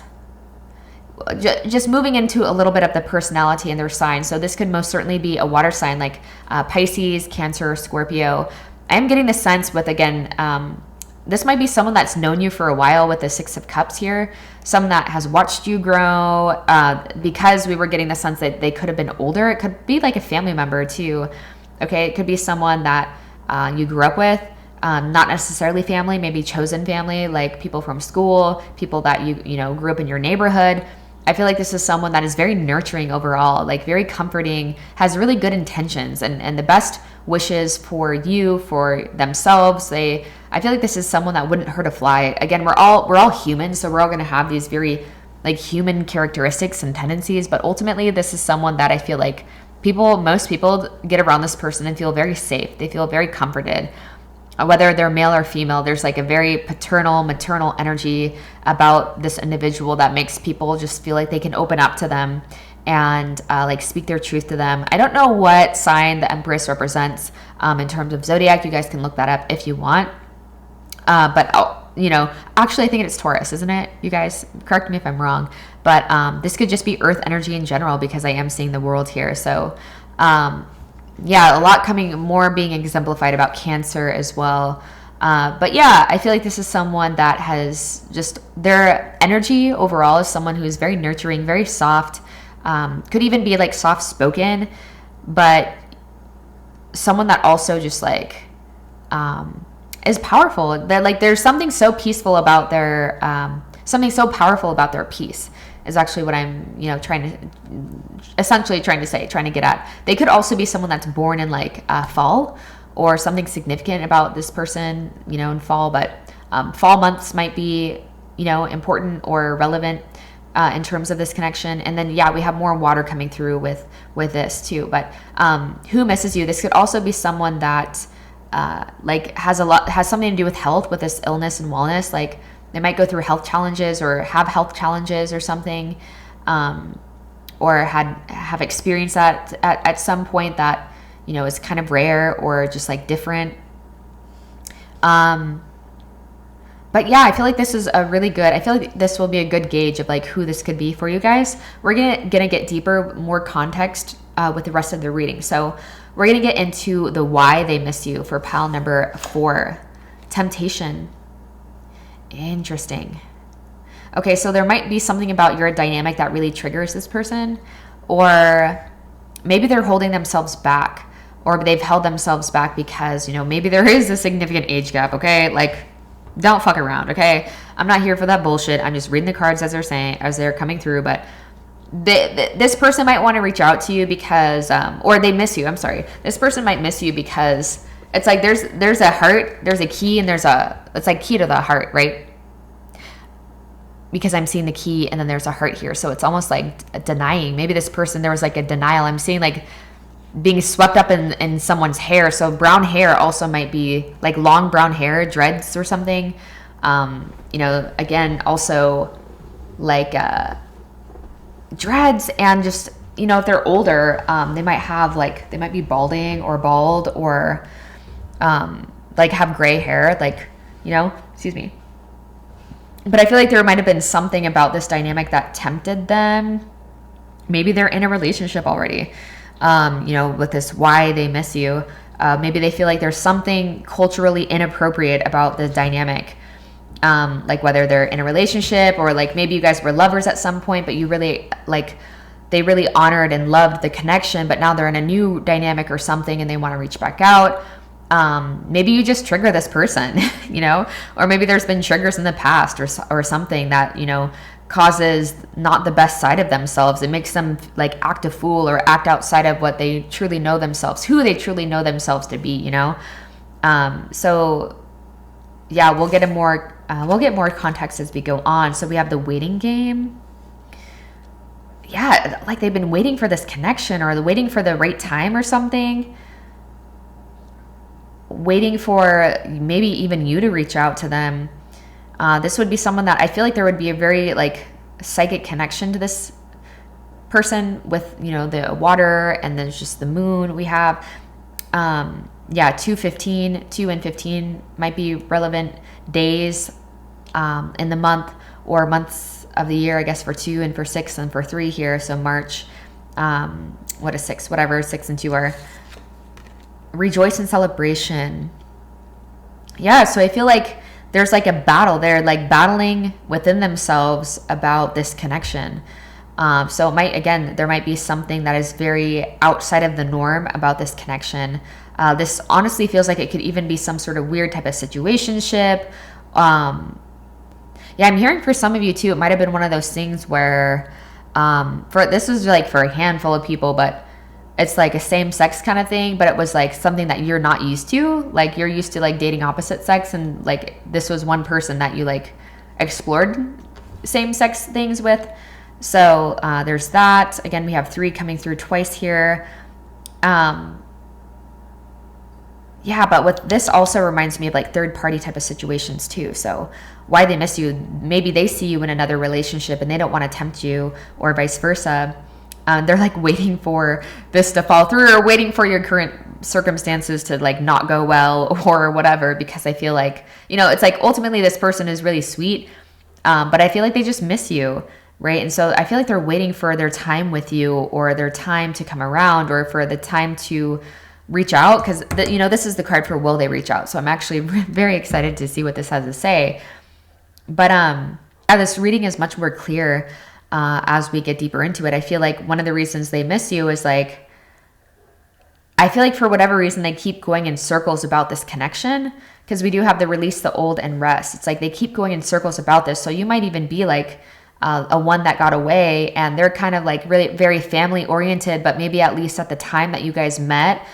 just moving into a little bit of the personality and their sign. So this could most certainly be a water sign, like Pisces, Cancer, Scorpio. I'm getting the sense with, again, this might be someone that's known you for a while with the Six of Cups here. Someone that has watched you grow, because we were getting the sense that they could have been older. It could be like a family member too. Okay, it could be someone that you grew up with. Not necessarily family, maybe chosen family, like people from school, people that you grew up in your neighborhood. I feel like this is someone that is very nurturing overall, like very comforting, has really good intentions and the best wishes for you, for themselves. I feel like this is someone that wouldn't hurt a fly. Again, we're all human, so we're all going to have these very like human characteristics and tendencies, but ultimately this is someone that I feel like most people get around this person and feel very safe. They feel very comforted. Whether they're male or female, there's like a very paternal, maternal energy about this individual that makes people just feel like they can open up to them and like speak their truth to them. I don't know what sign the Empress represents in terms of zodiac. You guys can look that up if you want. But actually I think it's Taurus, isn't it? You guys correct me if I'm wrong. But this could just be earth energy in general, because I am seeing the world here. So yeah, a lot more being exemplified about Cancer as well. But yeah, I feel like this is someone that has just, their energy overall is someone who is very nurturing, very soft, could even be like soft spoken, but someone that also just like is powerful. That like there's something so peaceful about their something so powerful about their peace is actually what I'm trying to get at. They could also be someone that's born in like fall, or something significant about this person in fall. But fall months might be important or relevant in terms of this connection. And then yeah, we have more water coming through with this too. But who misses you? This could also be someone that like has something to do with health, with this illness and wellness. Like they might go through health challenges or have health challenges or something, or have experienced that at some point that is kind of rare or just like different. But yeah, I feel like this is I feel like this will be a good gauge of like who this could be for you guys. We're gonna get deeper, more context with the rest of the reading. So we're gonna get into the why they miss you for pile number 4, temptation. Interesting. Okay, so there might be something about your dynamic that really triggers this person, or maybe they're holding themselves back, or they've held themselves back because maybe there is a significant age gap. Okay, like don't fuck around. Okay, I'm not here for that bullshit. I'm just reading the cards as they're coming through. But this person might want to reach out to you because or they miss you. I'm sorry, this person might miss you because it's like there's a heart, there's a key, and it's like key to the heart, right? because I'm seeing the key and then there's a heart here. So it's almost like denying. Maybe this person, there was like a denial. I'm seeing like being swept up in someone's hair. So brown hair also might be like long brown hair, dreads or something. You know, again, also like dreads, and just, you know, if they're older, they might have like, they might be balding or bald, or like have gray hair, like, you know, excuse me. But I feel like there might have been something about this dynamic that tempted them. Maybe they're in a relationship already, you know, with this why they miss you. Maybe they feel like there's something culturally inappropriate about the dynamic. Like whether they're in a relationship, or like maybe you guys were lovers at some point, but you really like, they really honored and loved the connection, but now they're in a new dynamic or something and they want to reach back out. Maybe you just trigger this person, you know, or maybe there's been triggers in the past or something that, you know, causes not the best side of themselves. It makes them like act a fool or act outside of what they truly know themselves, who they truly know themselves to be, you know? So yeah, we'll get more context as we go on. So we have the waiting game. Yeah, like they've been waiting for this connection, or waiting for the right time or something. Waiting for maybe even you to reach out to them. This would be someone that I feel like there would be a very like psychic connection to this person with, you know, the water, and then just the moon we have. Yeah, 2 and 15 might be relevant days in the month, or months of the year, I guess, for 2 and for 6 and for 3 here. So March, what is 6? Whatever 6 and 2 are. Rejoice in celebration. Yeah, so I feel like there's like a battle. They're like battling within themselves about this connection. So it might, again, there might be something that is very outside of the norm about this connection. This honestly feels like it could even be some sort of weird type of situationship. Yeah, I'm hearing for some of you too, it might have been one of those things where, this is like for a handful of people, but it's like a same sex kind of thing, but it was like something that you're not used to. Like you're used to like dating opposite sex, and like this was one person that you like explored same sex things with. So there's that. Again, we have 3 coming through twice here. Yeah, but with this also reminds me of like third party type of situations too. So why they miss you, maybe they see you in another relationship and they don't want to tempt you, or vice versa. They're like waiting for this to fall through, or waiting for your current circumstances to like not go well or whatever, because I feel like, you know, it's like ultimately this person is really sweet, but I feel like they just miss you, right? And so I feel like they're waiting for their time with you, or their time to come around, or for the time to reach out, because you know, this is the card for will they reach out. So I'm actually very excited to see what this has to say. But this reading is much more clear as we get deeper into it. I feel like one of the reasons they miss you is like, I feel like for whatever reason they keep going in circles about this connection, because we do have the release the old and rest. It's like they keep going in circles about this. So you might even be like a one that got away, and they're kind of like really very family oriented, but maybe at least at the time that you guys met,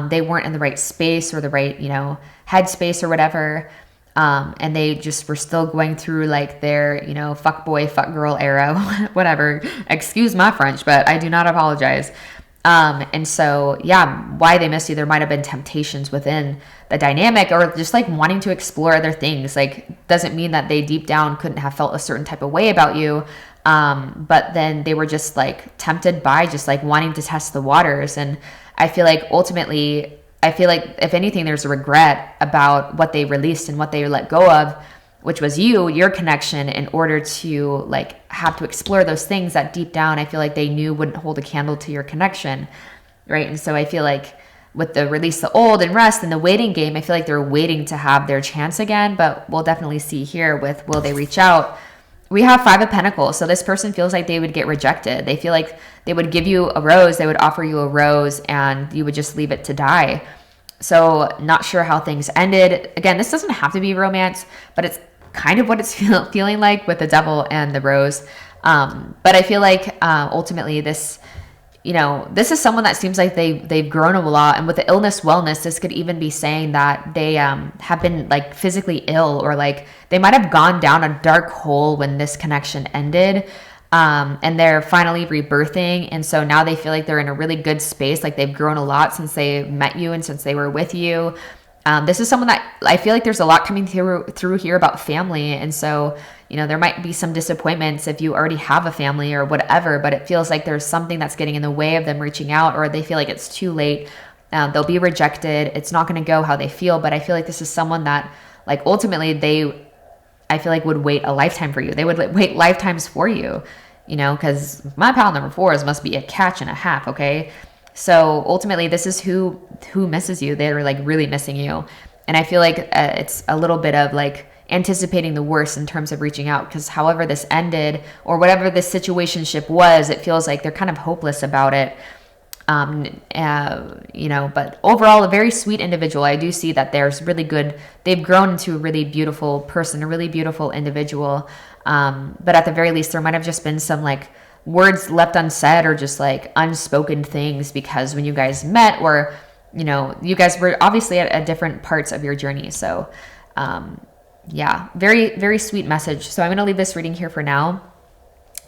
they weren't in the right space or the right, you know, headspace or whatever. And they just were still going through like their, you know, fuck boy, fuck girl era, whatever. Excuse my French, but I do not apologize. And so, yeah, why they miss you, there might have been temptations within the dynamic, or just like wanting to explore other things. Like, doesn't mean that they deep down couldn't have felt a certain type of way about you. But then they were just like tempted by just like wanting to test the waters. And I feel like ultimately, I feel like if anything, there's a regret about what they released and what they let go of, which was your connection, in order to like have to explore those things that deep down, I feel like they knew wouldn't hold a candle to your connection. Right. And so I feel like with the release the old and rest and the waiting game, I feel like they're waiting to have their chance again, but we'll definitely see here with will they reach out. We have 5 of Pentacles. So this person feels like they would get rejected. They feel like they would give you a rose. They would offer you a rose and you would just leave it to die. So not sure how things ended. Again, this doesn't have to be romance, but it's kind of what it's feeling like with the devil and the rose. But I feel like ultimately this, you know, this is someone that seems like they've grown a lot. And with the illness wellness, this could even be saying that they have been like physically ill, or like they might have gone down a dark hole when this connection ended. And they're finally rebirthing. And so now they feel like they're in a really good space. Like they've grown a lot since they met you and since they were with you. This is someone that I feel like there's a lot coming through here about family. And so, you know, there might be some disappointments if you already have a family or whatever, but it feels like there's something that's getting in the way of them reaching out, or they feel like it's too late. They'll be rejected. It's not going to go how they feel. But I feel like this is someone that like ultimately I feel like would wait a lifetime for you. They would wait lifetimes for you, you know, because my pal number 4 must be a catch and a half. Okay. So ultimately this is who misses you. They're like really missing you. And I feel like it's a little bit of like anticipating the worst in terms of reaching out, because however this ended or whatever this situationship was, it feels like they're kind of hopeless about it. You know, but overall, a very sweet individual. I do see that there's really good, they've grown into a really beautiful person, a really beautiful individual. But at the very least, there might have just been some like words left unsaid, or just like unspoken things, because when you guys met, or, you know, you guys were obviously at different parts of your journey. So, yeah, very, very sweet message. So I'm going to leave this reading here for now.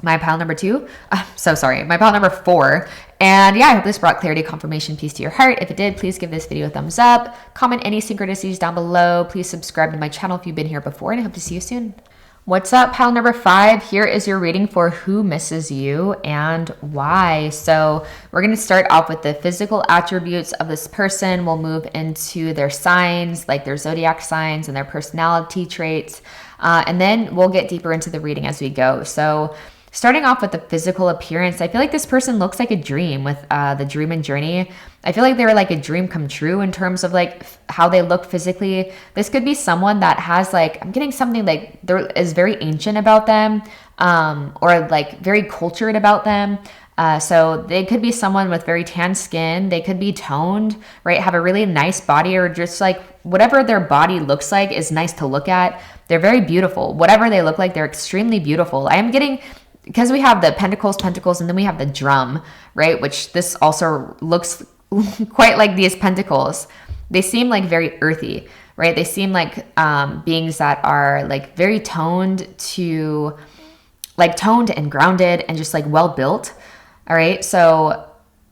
My pile number 2, my pile number 4. And yeah, I hope this brought clarity, confirmation, peace to your heart. If it did, please give this video a thumbs up, comment any synchronicities down below. Please subscribe to my channel if you've been here before, and I hope to see you soon. What's up, pile number 5? Here is your reading for who misses you and why. So we're going to start off with the physical attributes of this person. We'll move into their signs, like their zodiac signs and their personality traits. And then we'll get deeper into the reading as we go. So starting off with the physical appearance, I feel like this person looks like a dream with the dream and journey. I feel like they're like a dream come true in terms of like how they look physically. This could be someone that has like, I'm getting something like there is very ancient about them, or like very cultured about them. So they could be someone with very tan skin. They could be toned, right? Have a really nice body, or just like whatever their body looks like is nice to look at. They're very beautiful. Whatever they look like, they're extremely beautiful. I am getting, because we have the pentacles, and then we have the drum, right? Which this also looks quite like these pentacles. They seem like very earthy, right? They seem like beings that are like very toned and grounded and just like well built. All right. So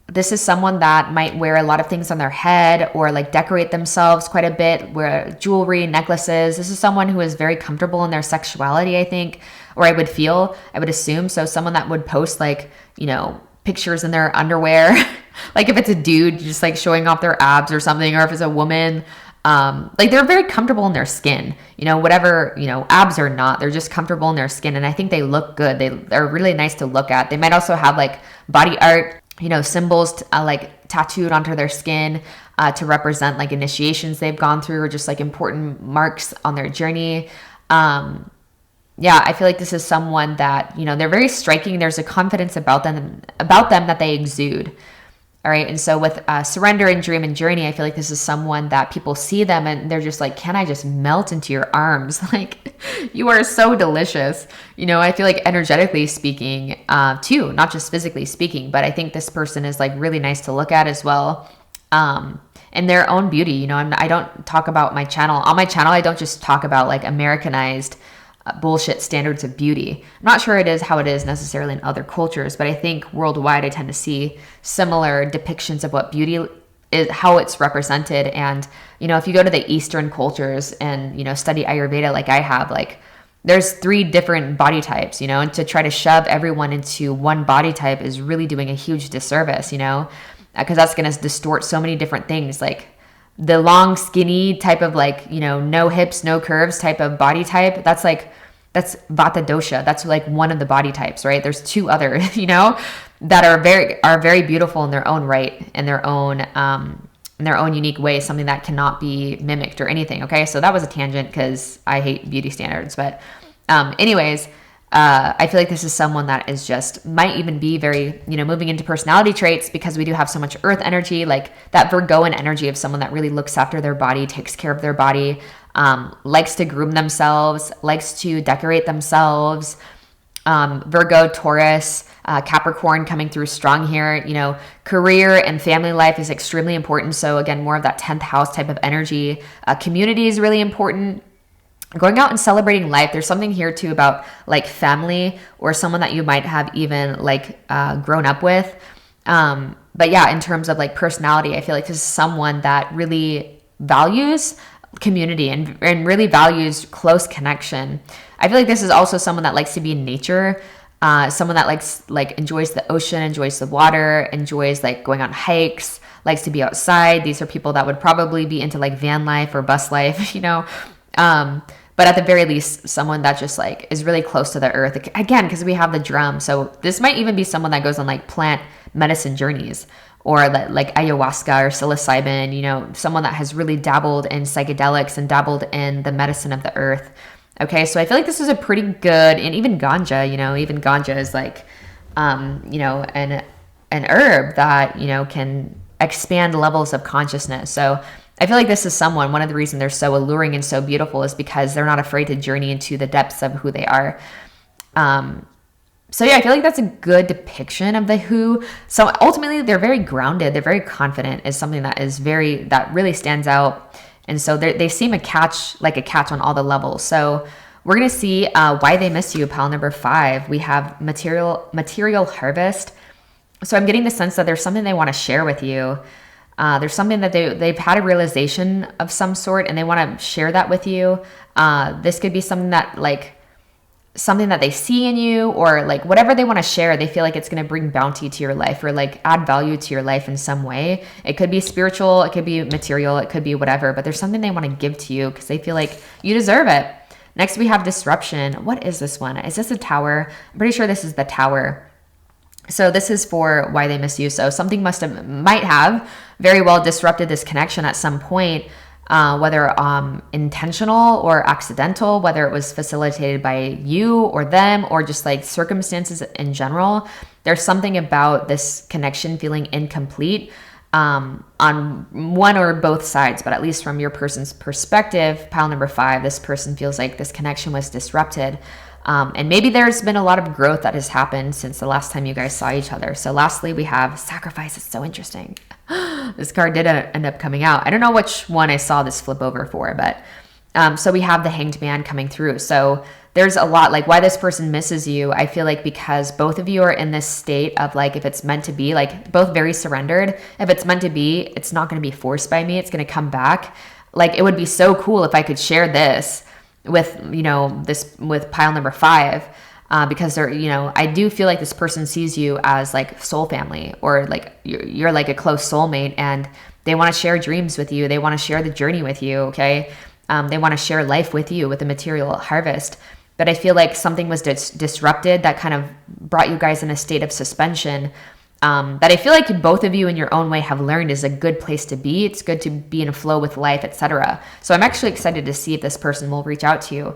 this is someone that might wear a lot of things on their head, or like decorate themselves quite a bit, wear jewelry, necklaces. This is someone who is very comfortable in their sexuality, I think, or I would assume. So someone that would post like, you know, pictures in their underwear, like if it's a dude just like showing off their abs or something, or if it's a woman, like they're very comfortable in their skin, you know, whatever, you know, abs or not, they're just comfortable in their skin. And I think they look good. They're really nice to look at. They might also have like body art, you know, symbols like tattooed onto their skin to represent like initiations they've gone through, or just like important marks on their journey. Yeah, I feel like this is someone that, you know, they're very striking. There's a confidence about them that they exude. All right. And so with surrender and dream and journey, I feel like this is someone that people see them and they're just like, can I just melt into your arms? Like, you are so delicious. You know, I feel like energetically speaking, too, not just physically speaking, but I think this person is like really nice to look at as well. And their own beauty. You know, I don't talk about my channel. On my channel, I don't just talk about like Americanized bullshit standards of beauty. I'm not sure how it is necessarily in other cultures, but I think worldwide I tend to see similar depictions of what beauty is, how it's represented. And, you know, if you go to the Eastern cultures and, you know, study Ayurveda like I have, like there's 3 different body types, you know, and to try to shove everyone into one body type is really doing a huge disservice, you know, because that's going to distort so many different things. Like the long, skinny type of like, you know, no hips, no curves type of body type. That's Vata dosha. That's like one of the body types, right? There's 2 other, you know, that are very beautiful in their own right, in their own unique way, something that cannot be mimicked or anything. Okay. So that was a tangent because I hate beauty standards, but, anyways, I feel like this is someone that is just might even be very, you know, moving into personality traits, because we do have so much earth energy, like that Virgoan energy of someone that really looks after their body, takes care of their body, likes to groom themselves, likes to decorate themselves, Virgo, Taurus, Capricorn coming through strong here. You know, career and family life is extremely important. So again, more of that 10th house type of energy. Community is really important. Going out and celebrating life. There's something here too about like family or someone that you might have even like grown up with. But yeah, in terms of like personality, I feel like this is someone that really values community and really values close connection. I feel like this is also someone that likes to be in nature, someone that enjoys the ocean, enjoys the water, enjoys like going on hikes, likes to be outside. These are people that would probably be into like van life or bus life, you know. But at the very least, someone that just like is really close to the earth. Again, because we have the drum. So this might even be someone that goes on like plant medicine journeys or like ayahuasca or psilocybin, you know, someone that has really dabbled in psychedelics and dabbled in the medicine of the earth. Okay, so I feel like this is a pretty good, and even ganja, you know, even ganja is like, you know, an herb that, you know, can expand levels of consciousness. So I feel like this is someone, one of the reasons they're so alluring and so beautiful is because they're not afraid to journey into the depths of who they are. So yeah, I feel like that's a good depiction of the who. So ultimately, they're very grounded. They're very confident is something that really stands out. And so they seem a catch on all the levels. So we're going to see why they miss you, pile number 5. We have material harvest. So I'm getting the sense that there's something they want to share with you. There's something that they've had a realization of some sort and they want to share that with you. This could be something that they see in you, or like whatever they want to share. They feel like it's going to bring bounty to your life or like add value to your life in some way. It could be spiritual, it could be material, it could be whatever, but there's something they want to give to you because they feel like you deserve it. Next, we have disruption. What is this one? Is this a tower? I'm pretty sure this is the tower. So this is for why they miss you. So something might have very well disrupted this connection at some point, whether intentional or accidental, whether it was facilitated by you or them or just like circumstances in general. There's something about this connection feeling incomplete on one or both sides, but at least from your person's perspective, pile number 5, this person feels like this connection was disrupted. And maybe there's been a lot of growth that has happened since the last time you guys saw each other. So lastly, we have sacrifice. It's so interesting. This card did end up coming out. I don't know which one I saw this flip over for, but so we have the Hanged Man coming through. So there's a lot like why this person misses you. I feel like because both of you are in this state of like, if it's meant to be, like both very surrendered. If it's meant to be, it's not going to be forced by me. It's going to come back. Like it would be so cool if I could share this with, you know, with pile number 5, because they're, you know, I do feel like this person sees you as like soul family, or like you're like a close soulmate, and they want to share dreams with you. They want to share the journey with you. Okay. They want to share life with you with the material harvest. But I feel like something was disrupted that kind of brought you guys in a state of suspension. That I feel like both of you in your own way have learned is a good place to be. It's good to be in a flow with life, etc. So I'm actually excited to see if this person will reach out to you.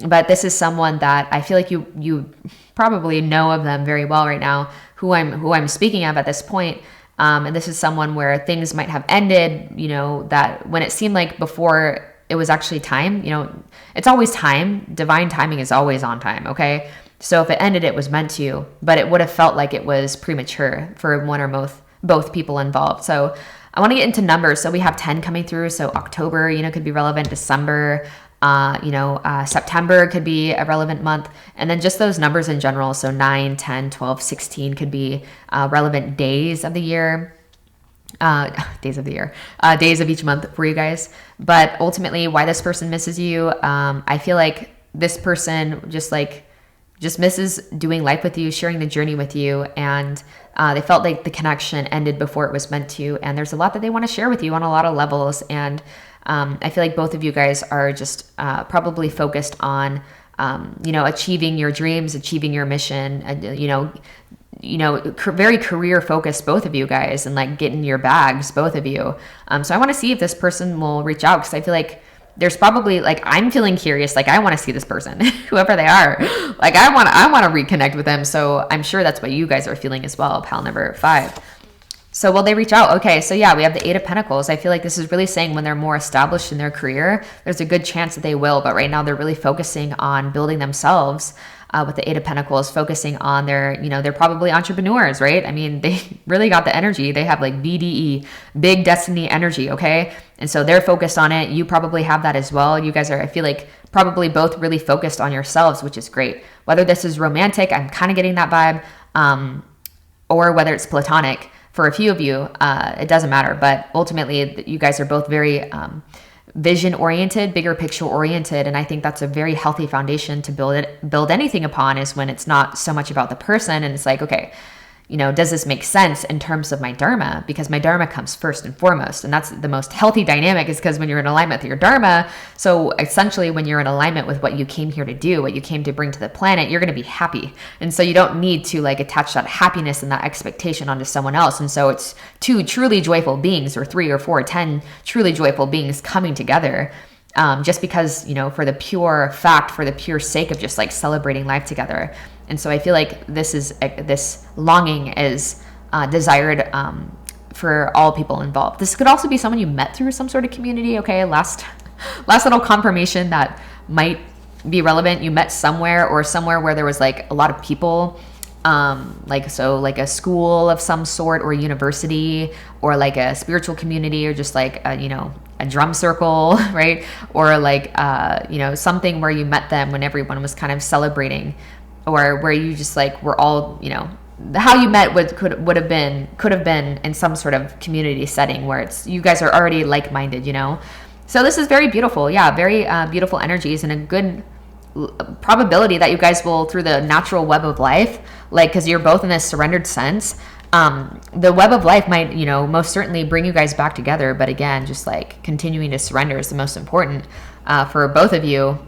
But this is someone that I feel like you probably know of them very well right now, who I'm speaking of at this point. And this is someone where things might have ended, you know, that when it seemed like before it was actually time, you know, it's always time. Divine timing is always on time, okay? So if it ended, it was meant to, but it would have felt like it was premature for one or both people involved. So I want to get into numbers. So we have 10 coming through. So October, you know, could be relevant. December, September could be a relevant month. And then just those numbers in general. So 9, 10, 12, 16 could be relevant days of the year. Days of each month for you guys. But ultimately, why this person misses you, I feel like this person just misses doing life with you, sharing the journey with you, and they felt like the connection ended before it was meant to, and there's a lot that they want to share with you on a lot of levels, and I feel like both of you guys are just probably focused on achieving your dreams, achieving your mission, very career focused, both of you guys, and like getting your bags, both of you. So I want to see if this person will reach out, because I feel like there's probably like, I'm feeling curious. Like I want to see this person, whoever they are. Like I want to reconnect with them. So I'm sure that's what you guys are feeling as well. Pile number 5. So will they reach out? Okay, so yeah, we have the Eight of Pentacles. I feel like this is really saying when they're more established in their career, there's a good chance that they will. But right now they're really focusing on building themselves with the Eight of Pentacles, focusing on their, they're probably entrepreneurs, right? I mean, they really got the energy. They have like BDE, big destiny energy, okay? And so they're focused on it. You probably have that as well. You guys are, I feel like, probably both really focused on yourselves, which is great. Whether this is romantic, I'm kind of getting that vibe, or whether it's platonic. For a few of you, it doesn't matter, but ultimately you guys are both very vision oriented, bigger picture oriented, and I think that's a very healthy foundation to build anything upon, is when it's not so much about the person and it's like, okay, does this make sense in terms of my dharma? Because my dharma comes first and foremost, and that's the most healthy dynamic, is because when you're in alignment with your dharma, so essentially when you're in alignment with what you came here to do, what you came to bring to the planet, you're going to be happy. And so you don't need to like attach that happiness and that expectation onto someone else. And so it's two truly joyful beings, or 3 or 4 or 10 truly joyful beings coming together. Just because, for the pure fact, for the pure sake of just like celebrating life together. And so I feel like this longing is desired for all people involved. This could also be someone you met through some sort of community. Okay, last little confirmation that might be relevant. You met somewhere where there was like a lot of people, like a school of some sort, or a university, or like a spiritual community, or just like a drum circle, right? Or like something where you met them when everyone was kind of celebrating, or where you just like were all, how you met could have been in some sort of community setting where it's, you guys are already like-minded, So this is very beautiful. Yeah, very beautiful energies, and a good probability that you guys will, through the natural web of life, like, because you're both in this surrendered sense, the web of life might, most certainly bring you guys back together. But again, just like continuing to surrender is the most important for both of you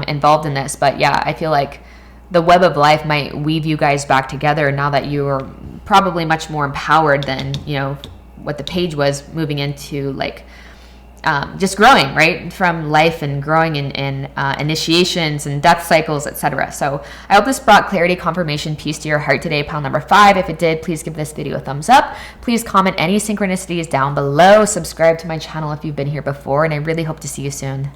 involved in this. But yeah, I feel like the web of life might weave you guys back together now that you're probably much more empowered than, what the page was, moving into like just growing, right, from life, and growing in initiations and death cycles, etc. So I hope this brought clarity, confirmation, peace to your heart today, pile number 5. If it did, please give this video a thumbs up. Please comment any synchronicities down below. Subscribe to my channel if you've been here before, and I really hope to see you soon.